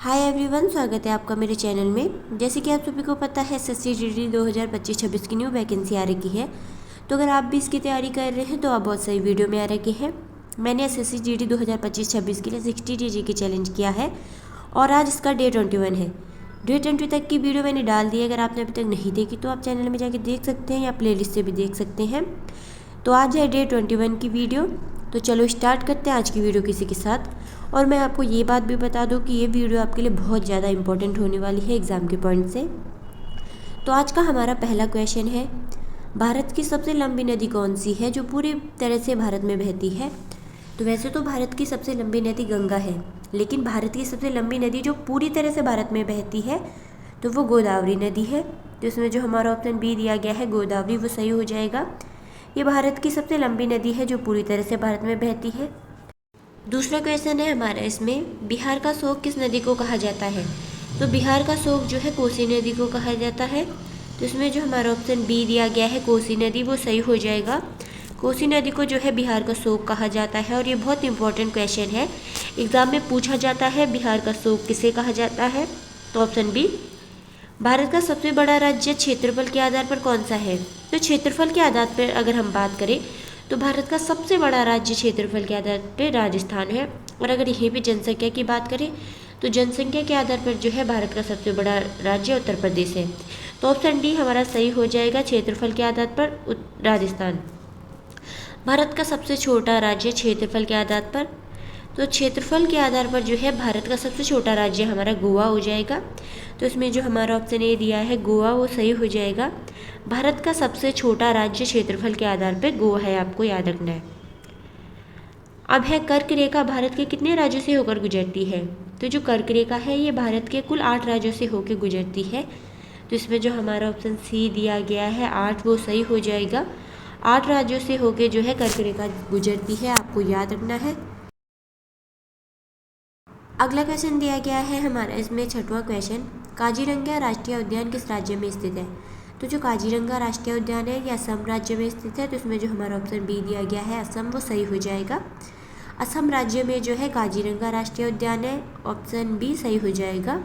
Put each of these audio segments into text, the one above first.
Hi everyone, स्वागत है आपका मेरे चैनल में। जैसे कि आप सभी को पता है एसएससी जीडी 2025-26 की न्यू वैकेंसी आ रखी है। तो अगर आप भी इसकी तैयारी कर रहे हैं तो आप बहुत सही वीडियो में आ रखे हैं। मैंने एसएससी जीडी 2025-26 के लिए 60 डेज की चैलेंज किया है और आज इसका डे 21 है। डे 20 तक की वीडियो मैंने डाल दी है। अगर आपने अभी तक नहीं देखी तो आप चैनल में जाके देख सकते हैं या प्लेलिस्ट से भी देख सकते हैं। तो आज है डे 21 की वीडियो। तो चलो स्टार्ट करते हैं आज की वीडियो किसी के साथ। और मैं आपको ये बात भी बता दूं कि ये वीडियो आपके लिए बहुत ज़्यादा इंपॉर्टेंट होने वाली है एग्ज़ाम के पॉइंट से। तो आज का हमारा पहला क्वेश्चन है, भारत की सबसे लंबी नदी कौन सी है जो पूरी तरह से भारत में बहती है? तो वैसे तो भारत की सबसे लंबी नदी गंगा है, लेकिन भारत की सबसे लंबी नदी जो पूरी तरह से भारत में बहती है तो वो गोदावरी नदी है। तो इसमें जो हमारा ऑप्शन बी दिया गया है गोदावरी, वो सही हो जाएगा। ये भारत की सबसे लंबी नदी है जो पूरी तरह से भारत में बहती है। दूसरा क्वेश्चन है हमारा इसमें, बिहार का शोक किस नदी को कहा जाता है? तो बिहार का शोक जो है कोसी नदी को कहा जाता है। तो इसमें जो हमारा ऑप्शन बी दिया गया है कोसी नदी, वो सही हो जाएगा। कोसी नदी को जो है बिहार का शोक कहा जाता है और ये बहुत इंपॉर्टेंट क्वेश्चन है, एग्जाम में पूछा जाता है बिहार का शोक किसे कहा जाता है। तो ऑप्शन बी। भारत का सबसे बड़ा राज्य क्षेत्रफल के आधार पर कौन सा है? तो क्षेत्रफल के आधार पर अगर हम बात करें तो भारत का सबसे बड़ा राज्य क्षेत्रफल के आधार पर राजस्थान है। और अगर यहीं पे जनसंख्या की बात करें तो जनसंख्या के आधार पर जो है भारत का सबसे बड़ा राज्य उत्तर प्रदेश है। तो ऑप्शन डी हमारा सही हो जाएगा, क्षेत्रफल के आधार पर राजस्थान। भारत का सबसे छोटा राज्य क्षेत्रफल के आधार पर, तो क्षेत्रफल के आधार पर जो है भारत का सबसे छोटा राज्य हमारा गोवा हो जाएगा। तो इसमें जो हमारा ऑप्शन ए दिया है गोवा, वो सही हो जाएगा। भारत का सबसे छोटा राज्य क्षेत्रफल के आधार पर गोवा है, आपको याद रखना है। अब है कर्क रेखा भारत के कितने राज्यों से होकर गुजरती है? तो जो कर्क रेखा है ये भारत के कुल 8 राज्यों से होकर गुजरती है। तो इसमें जो हमारा ऑप्शन सी दिया गया है 8, वो सही हो जाएगा। 8 राज्यों से होकर जो है कर्क रेखा गुजरती है, आपको याद रखना है। अगला क्वेश्चन दिया गया है हमारा इसमें छठवां क्वेश्चन, काजीरंगा राष्ट्रीय उद्यान किस राज्य में स्थित है? तो जो काजीरंगा राष्ट्रीय उद्यान है ये असम राज्य में स्थित है। तो इसमें जो हमारा ऑप्शन बी दिया गया है असम, वो सही हो जाएगा। असम राज्य में जो है काजीरंगा राष्ट्रीय उद्यान है, ऑप्शन बी सही हो जाएगा।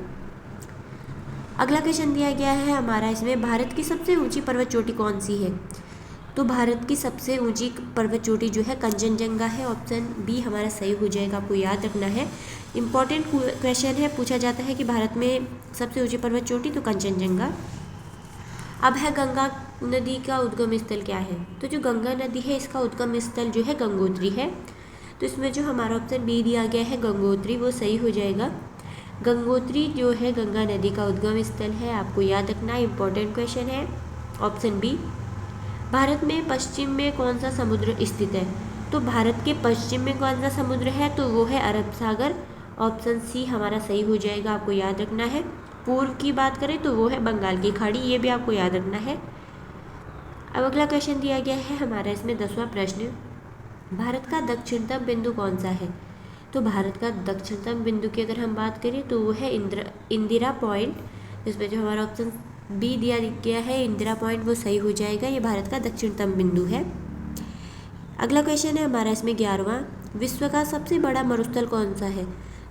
अगला क्वेश्चन दिया गया है हमारा इसमें, भारत की सबसे ऊंची पर्वत चोटी कौन सी है? तो भारत की सबसे ऊंची पर्वत चोटी जो है कंचनजंगा है, ऑप्शन बी हमारा सही हो जाएगा, आपको याद रखना है। इंपॉर्टेंट क्वेश्चन है, पूछा जाता है कि भारत में सबसे ऊंची पर्वत चोटी, तो कंचनजंगा। अब है गंगा नदी का उद्गम स्थल क्या है? तो जो गंगा नदी है इसका उद्गम स्थल जो है गंगोत्री है। तो इसमें जो हमारा ऑप्शन बी दिया गया है गंगोत्री, वो सही हो जाएगा। गंगोत्री जो है गंगा नदी का उद्गम स्थल है, आपको याद रखना, इंपॉर्टेंट क्वेश्चन है। Option B. भारत में पश्चिम में कौन सा समुद्र स्थित है? तो भारत के पश्चिम में कौन सा समुद्र है? तो वो है अरब सागर, ऑप्शन सी हमारा सही हो जाएगा, आपको याद रखना है। पूर्व की बात करें तो वो है बंगाल की खाड़ी, ये भी आपको याद रखना है। अब अगला क्वेश्चन दिया गया है हमारा इसमें 10वां प्रश्न, भारत का दक्षिणतम बिंदु कौन सा है? तो भारत का दक्षिणतम बिंदु की अगर हम बात करें तो वो है इंदिरा पॉइंट। इसमें जो हमारा ऑप्शन बी दिया गया है इंदिरा पॉइंट, वो सही हो जाएगा, ये भारत का दक्षिणतम बिंदु है। अगला क्वेश्चन है हमारा इसमें 11वां, विश्व का सबसे बड़ा मरुस्थल कौन सा है?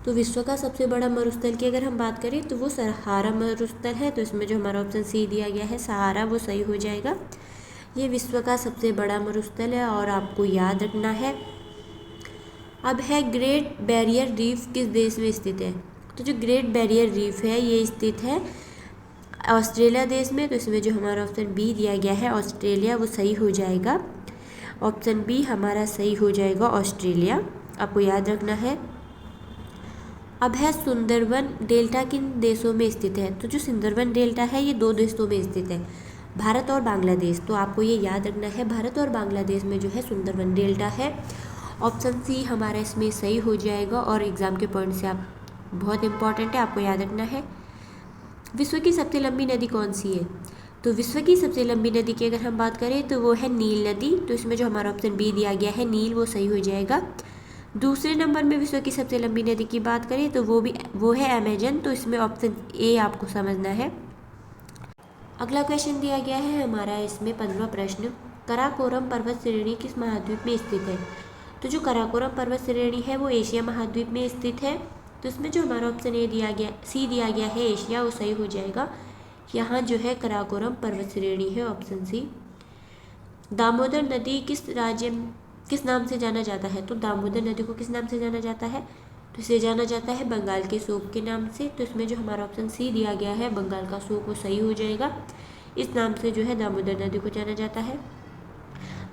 तो विश्व का सबसे बड़ा मरुस्थल की अगर हम बात करें तो वो सहारा मरुस्थल है। तो इसमें जो हमारा ऑप्शन सी दिया गया है सहारा, वो सही हो जाएगा। ये विश्व का सबसे बड़ा मरुस्थल है और आपको याद रखना है। अब है ग्रेट बैरियर रीफ किस देश में स्थित है? तो जो ग्रेट बैरियर रीफ है ये स्थित है ऑस्ट्रेलिया देश में। तो इसमें जो हमारा ऑप्शन बी दिया गया है ऑस्ट्रेलिया, वो सही हो जाएगा। ऑप्शन बी हमारा सही हो जाएगा ऑस्ट्रेलिया, आपको याद रखना है। अब है सुंदरबन डेल्टा किन देशों में स्थित है? तो जो सुंदरबन डेल्टा है ये 2 देशों में स्थित है, भारत और बांग्लादेश। तो आपको ये याद रखना है, भारत और बांग्लादेश में जो है सुंदरबन डेल्टा है, ऑप्शन सी हमारा इसमें सही हो जाएगा। और एग्ज़ाम के पॉइंट से आप बहुत इंपॉर्टेंट है, आपको याद रखना है। विश्व की सबसे लंबी नदी कौन सी है? तो विश्व की सबसे लंबी नदी की अगर हम बात करें तो वो है नील नदी। तो इसमें जो हमारा ऑप्शन बी दिया गया है नील, वो सही हो जाएगा। दूसरे नंबर में विश्व की सबसे लंबी नदी की बात करें तो वो है अमेजन। तो इसमें ऑप्शन ए आपको समझना है। अगला क्वेश्चन दिया गया है हमारा इसमें 15वां प्रश्न, काराकोरम पर्वत श्रेणी किस महाद्वीप में स्थित है? तो जो काराकोरम पर्वत श्रेणी है वो एशिया महाद्वीप में स्थित है। तो इसमें जो हमारा ऑप्शन सी दिया गया है एशिया, वो सही हो जाएगा। यहाँ जो है कराकोरम पर्वत श्रेणी है, ऑप्शन सी। दामोदर नदी किस नाम से जाना जाता है? तो दामोदर नदी को किस नाम से जाना जाता है? तो इसे जाना जाता है बंगाल के सूप के नाम से। तो इसमें जो हमारा ऑप्शन सी दिया गया है बंगाल का सूप, वो सही हो जाएगा। इस नाम से जो है दामोदर नदी को जाना जाता है।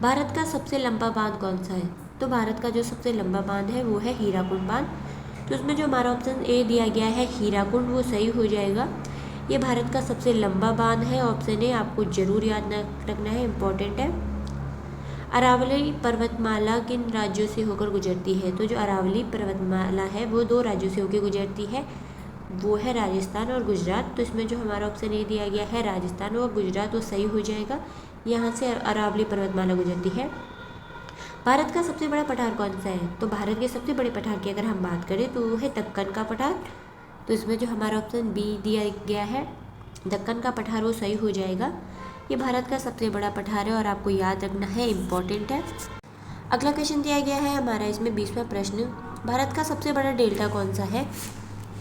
भारत का सबसे लंबा बांध कौन सा है? तो भारत का जो सबसे लंबा बांध है वो है हीराकुंड बांध। तो उसमें जो हमारा ऑप्शन ए दिया गया है हीराकुंड, वो सही हो जाएगा। ये भारत का सबसे लंबा बांध है, ऑप्शन ए आपको जरूर याद रखना है, इम्पोर्टेंट है। अरावली पर्वतमाला किन राज्यों से होकर गुजरती है? तो जो अरावली पर्वतमाला है वो 2 राज्यों से होकर गुजरती है, वो है राजस्थान और गुजरात। तो इसमें जो हमारा ऑप्शन ए दिया गया है राजस्थान और गुजरात, वो सही हो जाएगा। यहाँ से अरावली पर्वतमाला गुजरती है। भारत का सबसे बड़ा पठार कौन सा है? तो भारत के सबसे बड़े पठार की अगर हम बात करें तो वो है दक्कन का पठार। तो इसमें जो हमारा ऑप्शन बी दिया गया है दक्कन का पठार, वो सही हो जाएगा। ये भारत का सबसे बड़ा पठार है और आपको याद रखना है, इम्पोर्टेंट है। अगला क्वेश्चन दिया गया है हमारा इसमें 20वां प्रश्न, भारत का सबसे बड़ा डेल्टा कौन सा है?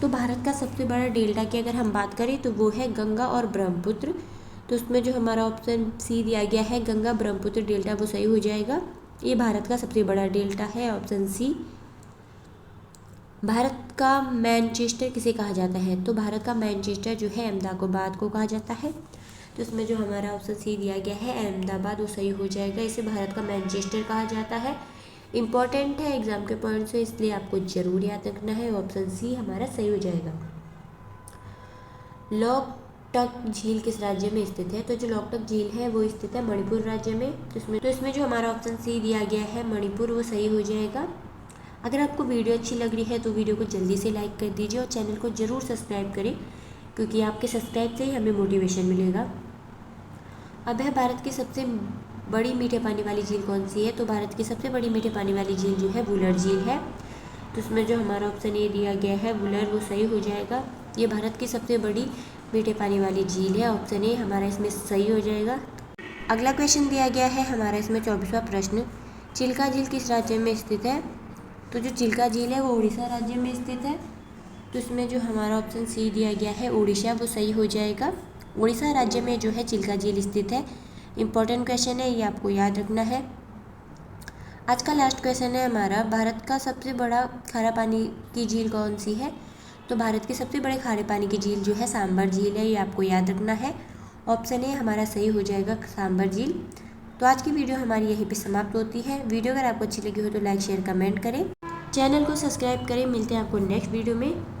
तो भारत का सबसे बड़ा डेल्टा की अगर हम बात करें तो वो है गंगा और ब्रह्मपुत्र। तो उसमें जो हमारा ऑप्शन सी दिया गया है गंगा ब्रह्मपुत्र डेल्टा, वो सही हो जाएगा। ये भारत का सबसे बड़ा डेल्टा है, ऑप्शन सी। भारत का मैनचेस्टर किसे कहा जाता है? तो भारत का मैनचेस्टर जो है अहमदाबाद को कहा जाता है। तो इसमें जो हमारा ऑप्शन सी दिया गया है अहमदाबाद, वो सही हो जाएगा। इसे भारत का मैनचेस्टर कहा जाता है, इम्पॉर्टेंट है एग्जाम के पॉइंट से, इसलिए आपको जरूर याद रखना है, ऑप्शन सी हमारा सही हो जाएगा। लोकटक झील किस राज्य में स्थित है? तो जो लोकटक झील है वो स्थित है मणिपुर राज्य में। तो इसमें जो हमारा ऑप्शन सी दिया गया है मणिपुर, वो सही हो जाएगा। अगर आपको वीडियो अच्छी लग रही है तो वीडियो को जल्दी से लाइक कर दीजिए और चैनल को ज़रूर सब्सक्राइब करें, क्योंकि आपके सब्सक्राइब से ही हमें मोटिवेशन मिलेगा। अब है भारत की सबसे बड़ी मीठे पानी वाली झील कौन सी है? तो भारत की सबसे बड़ी मीठे पानी वाली झील जो है वुलर झील है। तो इसमें जो हमारा ऑप्शन ए दिया गया है वुलर, वो सही हो जाएगा। ये भारत की सबसे बड़ी मीठे पानी वाली झील है, ऑप्शन ए हमारा इसमें सही हो जाएगा। अगला क्वेश्चन दिया गया है हमारा इसमें 24वां प्रश्न, चिल्का झील किस राज्य में स्थित है? तो जो चिल्का झील है वो उड़ीसा राज्य में स्थित है। तो इसमें जो हमारा ऑप्शन सी दिया गया है उड़ीसा, वो सही हो जाएगा। उड़ीसा राज्य में जो है चिल्का झील स्थित है, इम्पोर्टेंट क्वेश्चन है, ये आपको याद रखना है। आज का लास्ट क्वेश्चन है हमारा, भारत का सबसे बड़ा खारा पानी की झील कौन सी है? तो भारत की सबसे बड़े खारे पानी की झील जो है सांबर झील है, ये आपको याद रखना है, ऑप्शन ए हमारा सही हो जाएगा सांबर झील। तो आज की वीडियो हमारी यहीं पे समाप्त होती है। वीडियो अगर आपको अच्छी लगी हो तो लाइक शेयर कमेंट करें, चैनल को सब्सक्राइब करें। मिलते हैं आपको नेक्स्ट वीडियो में।